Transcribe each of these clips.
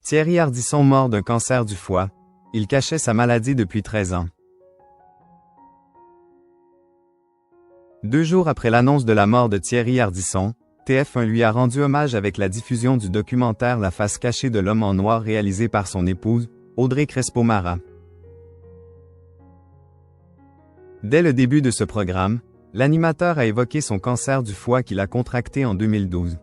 Thierry Ardisson mort d'un cancer du foie. Il cachait sa maladie depuis 13 ans. 2 jours après l'annonce de la mort de Thierry Ardisson, TF1 lui a rendu hommage avec la diffusion du documentaire La face cachée de l'homme en noir réalisé par son épouse, Audrey Crespo-Mara. Dès le début de ce programme, l'animateur a évoqué son cancer du foie qu'il a contracté en 2012.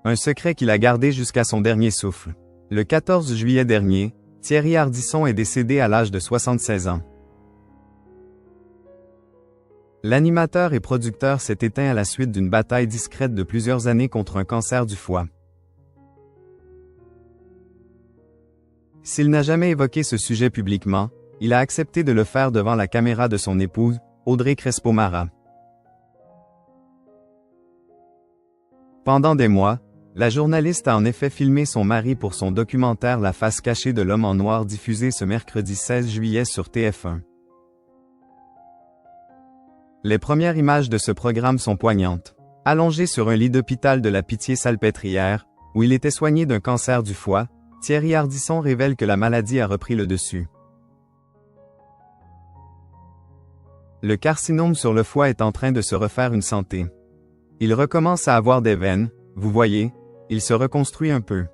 Un secret qu'il a gardé jusqu'à son dernier souffle. Le 14 juillet dernier, Thierry Ardisson est décédé à l'âge de 76 ans. L'animateur et producteur s'est éteint à la suite d'une bataille discrète de plusieurs années contre un cancer du foie. S'il n'a jamais évoqué ce sujet publiquement, il a accepté de le faire devant la caméra de son épouse, Audrey Crespo-Mara. Pendant des mois, la journaliste a en effet filmé son mari pour son documentaire La face cachée de l'homme en noir diffusé ce mercredi 16 juillet sur TF1. Les premières images de ce programme sont poignantes. Allongé sur un lit d'hôpital de la Pitié-Salpêtrière, où il était soigné d'un cancer du foie, Thierry Ardisson révèle que la maladie a repris le dessus. Le carcinome sur le foie est en train de se refaire une santé. Il recommence à avoir des veines, vous voyez, il se reconstruit un peu.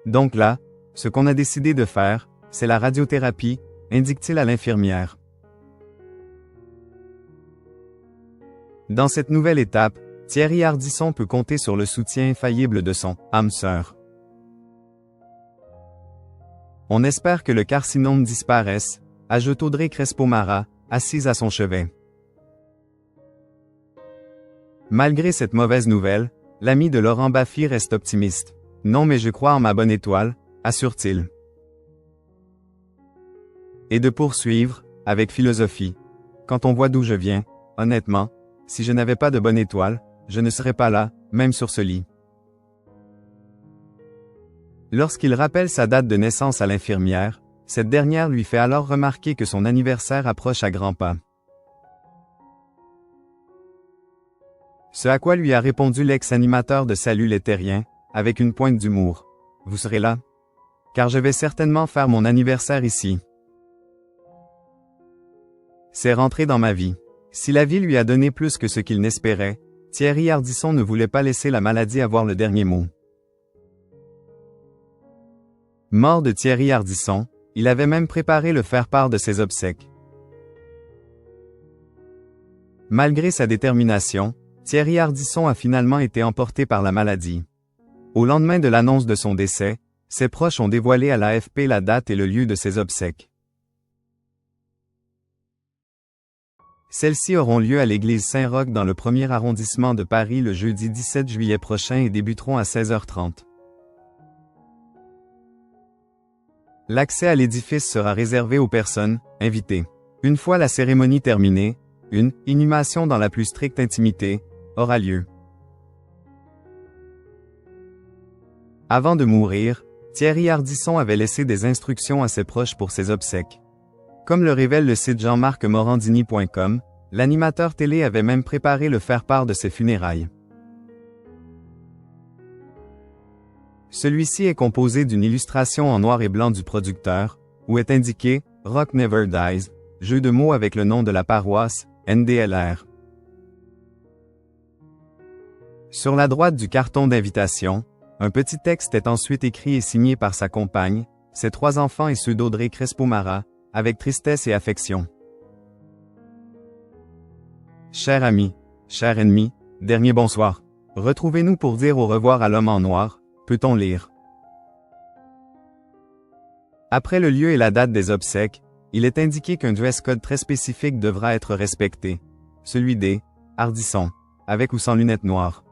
Donc là, ce qu'on a décidé de faire, c'est la radiothérapie, indique-t-il à l'infirmière. Dans cette nouvelle étape, Thierry Ardisson peut compter sur le soutien infaillible de son âme sœur. On espère que le carcinome disparaisse, ajoute Audrey Crespo-Mara, assise à son chevet. Malgré cette mauvaise nouvelle, l'ami de Laurent Baffy reste optimiste. Non mais je crois en ma bonne étoile, assure-t-il. Et de poursuivre, avec philosophie. Quand on voit d'où je viens, honnêtement, si je n'avais pas de bonne étoile, je ne serais pas là, même sur ce lit. Lorsqu'il rappelle sa date de naissance à l'infirmière, cette dernière lui fait alors remarquer que son anniversaire approche à grands pas. Ce à quoi lui a répondu l'ex-animateur de Salut les Terriens, avec une pointe d'humour. Vous serez là? Car je vais certainement faire mon anniversaire ici. C'est rentré dans ma vie. Si la vie lui a donné plus que ce qu'il n'espérait, Thierry Ardisson ne voulait pas laisser la maladie avoir le dernier mot. Mort de Thierry Ardisson, il avait même préparé le faire-part de ses obsèques. Malgré sa détermination, Thierry Ardisson a finalement été emporté par la maladie. Au lendemain de l'annonce de son décès, ses proches ont dévoilé à l'AFP la date et le lieu de ses obsèques. Celles-ci auront lieu à l'église Saint-Roch dans le 1er arrondissement de Paris le jeudi 17 juillet prochain et débuteront à 16h30. L'accès à l'édifice sera réservé aux personnes invitées. Une fois la cérémonie terminée, une inhumation dans la plus stricte intimité aura lieu. Avant de mourir, Thierry Ardisson avait laissé des instructions à ses proches pour ses obsèques. Comme le révèle le site jeanmarcmorandini.com, l'animateur télé avait même préparé le faire-part de ses funérailles. Celui-ci est composé d'une illustration en noir et blanc du producteur, où est indiqué « Rock Never Dies », jeu de mots avec le nom de la paroisse, NDLR. Sur la droite du carton d'invitation, un petit texte est ensuite écrit et signé par sa compagne, ses 3 enfants et ceux d'Audrey Crespo-Mara, avec tristesse et affection. Chers amis, chers ennemis, dernier bonsoir. Retrouvez-nous pour dire au revoir à l'homme en noir, peut-on lire. Après le lieu et la date des obsèques, il est indiqué qu'un dress code très spécifique devra être respecté, celui des Ardisson, avec ou sans lunettes noires.